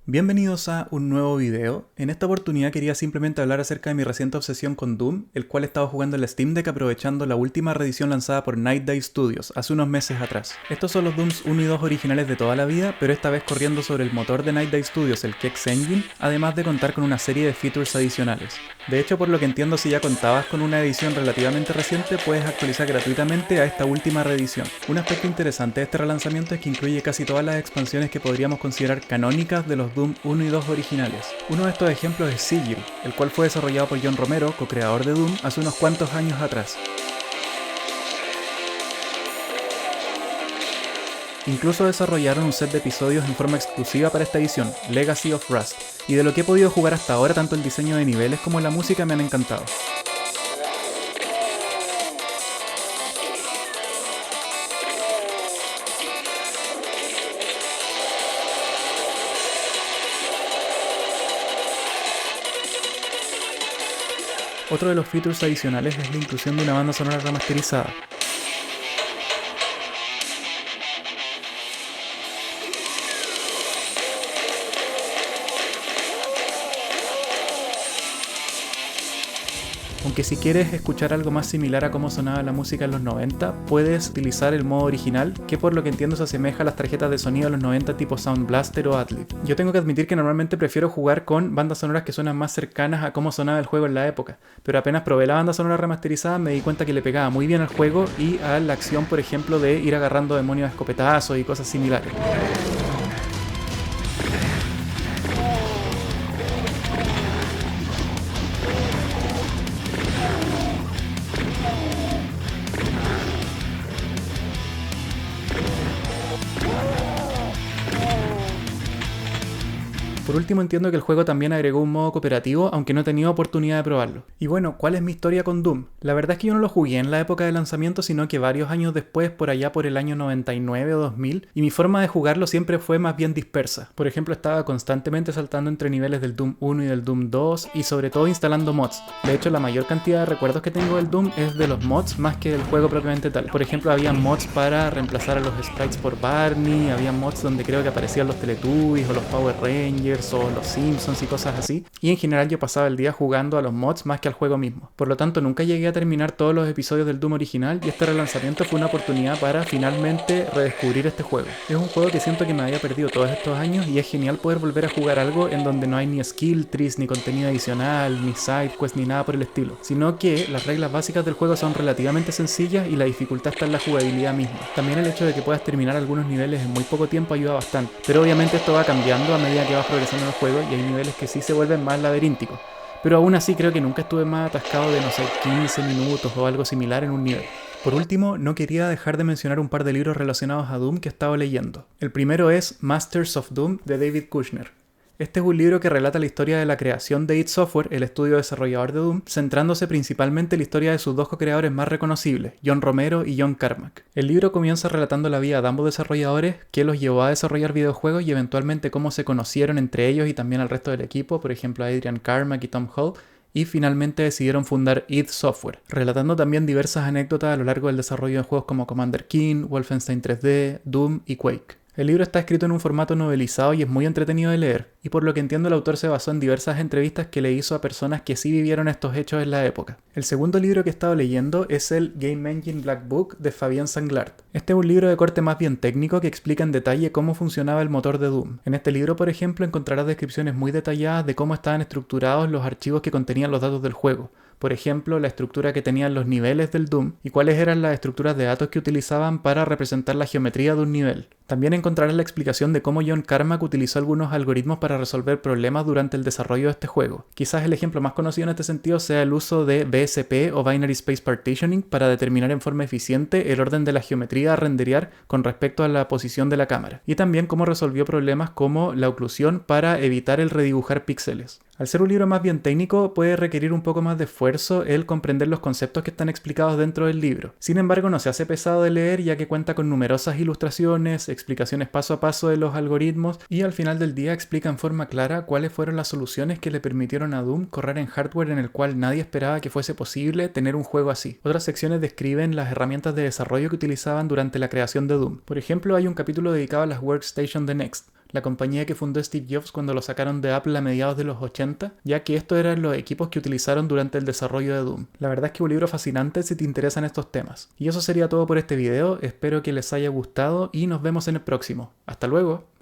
Bienvenidos a un nuevo video. En esta oportunidad quería simplemente hablar acerca de mi reciente obsesión con Doom, el cual he estado jugando en la Steam Deck aprovechando la última reedición lanzada por Night Dive Studios hace unos meses atrás. Estos son los Dooms 1 y 2 originales de toda la vida, pero esta vez corriendo sobre el motor de Night Dive Studios, el Kex Engine, además de contar con una serie de features adicionales. De hecho, por lo que entiendo, si ya contabas con una edición relativamente reciente, puedes actualizar gratuitamente a esta última reedición. Un aspecto interesante de este relanzamiento es que incluye casi todas las expansiones que podríamos considerar canónicas de los Doom 1 y 2 originales. Uno de estos ejemplos es Sigil, el cual fue desarrollado por John Romero, co-creador de Doom, hace unos cuantos años atrás. Incluso desarrollaron un set de episodios en forma exclusiva para esta edición, Legacy of Rust, y de lo que he podido jugar hasta ahora, tanto el diseño de niveles como la música me han encantado. Otro de los features adicionales es la inclusión de una banda sonora remasterizada. Aunque si quieres escuchar algo más similar a cómo sonaba la música en los 90, puedes utilizar el modo original, que por lo que entiendo se asemeja a las tarjetas de sonido de los 90 tipo Sound Blaster o Adlib. Yo tengo que admitir que normalmente prefiero jugar con bandas sonoras que suenan más cercanas a cómo sonaba el juego en la época, pero apenas probé la banda sonora remasterizada me di cuenta que le pegaba muy bien al juego y a la acción, por ejemplo, de ir agarrando demonios a escopetazos y cosas similares. Por último, entiendo que el juego también agregó un modo cooperativo, aunque no he tenido oportunidad de probarlo. Y bueno, ¿cuál es mi historia con Doom? La verdad es que yo no lo jugué en la época de lanzamiento, sino que varios años después, por allá por el año 99 o 2000, y mi forma de jugarlo siempre fue más bien dispersa. Por ejemplo, estaba constantemente saltando entre niveles del Doom 1 y del Doom 2, y sobre todo instalando mods. De hecho, la mayor cantidad de recuerdos que tengo del Doom es de los mods más que del juego propiamente tal. Por ejemplo, había mods para reemplazar a los sprites por Barney, había mods donde creo que aparecían los Teletubbies o los Power Rangers, o los Simpsons y cosas así, y en general yo pasaba el día jugando a los mods más que al juego mismo. Por lo tanto, nunca llegué a terminar todos los episodios del Doom original, y este relanzamiento fue una oportunidad para finalmente redescubrir este juego. Es un juego que siento que me había perdido todos estos años, y es genial poder volver a jugar algo en donde no hay ni skill trees, ni contenido adicional, ni side quest, ni nada por el estilo, sino que las reglas básicas del juego son relativamente sencillas y la dificultad está en la jugabilidad misma. También el hecho de que puedas terminar algunos niveles en muy poco tiempo ayuda bastante, pero obviamente esto va cambiando a medida que vas progresando en el juego, y hay niveles que sí se vuelven más laberínticos, pero aún así creo que nunca estuve más atascado de, no sé, 15 minutos o algo similar en un nivel. Por último, no quería dejar de mencionar un par de libros relacionados a Doom que he estado leyendo. El primero es Masters of Doom de David Kushner. Este es un libro que relata la historia de la creación de id Software, el estudio desarrollador de Doom, centrándose principalmente en la historia de sus dos co-creadores más reconocibles, John Romero y John Carmack. El libro comienza relatando la vida de ambos desarrolladores, qué los llevó a desarrollar videojuegos y eventualmente cómo se conocieron entre ellos y también al resto del equipo, por ejemplo a Adrian Carmack y Tom Hull, y finalmente decidieron fundar id Software, relatando también diversas anécdotas a lo largo del desarrollo de juegos como Commander Keen, Wolfenstein 3D, Doom y Quake. El libro está escrito en un formato novelizado y es muy entretenido de leer, y por lo que entiendo el autor se basó en diversas entrevistas que le hizo a personas que sí vivieron estos hechos en la época. El segundo libro que he estado leyendo es el Game Engine Black Book de Fabien Sanglart. Este es un libro de corte más bien técnico que explica en detalle cómo funcionaba el motor de Doom. En este libro, por ejemplo, encontrarás descripciones muy detalladas de cómo estaban estructurados los archivos que contenían los datos del juego. Por ejemplo, la estructura que tenían los niveles del Doom y cuáles eran las estructuras de datos que utilizaban para representar la geometría de un nivel. También encontrarás la explicación de cómo John Carmack utilizó algunos algoritmos para resolver problemas durante el desarrollo de este juego. Quizás el ejemplo más conocido en este sentido sea el uso de BSP o Binary Space Partitioning para determinar en forma eficiente el orden de la geometría a renderear con respecto a la posición de la cámara. Y también cómo resolvió problemas como la oclusión para evitar el redibujar píxeles. Al ser un libro más bien técnico, puede requerir un poco más de esfuerzo el comprender los conceptos que están explicados dentro del libro. Sin embargo, no se hace pesado de leer, ya que cuenta con numerosas ilustraciones, explicaciones paso a paso de los algoritmos, y al final del día explica en forma clara cuáles fueron las soluciones que le permitieron a Doom correr en hardware en el cual nadie esperaba que fuese posible tener un juego así. Otras secciones describen las herramientas de desarrollo que utilizaban durante la creación de Doom. Por ejemplo, hay un capítulo dedicado a las Workstation de Next, la compañía que fundó Steve Jobs cuando lo sacaron de Apple a mediados de los 80, ya que estos eran los equipos que utilizaron durante el desarrollo de Doom. La verdad es que es un libro fascinante si te interesan estos temas. Y eso sería todo por este video, espero que les haya gustado y nos vemos en el próximo. ¡Hasta luego!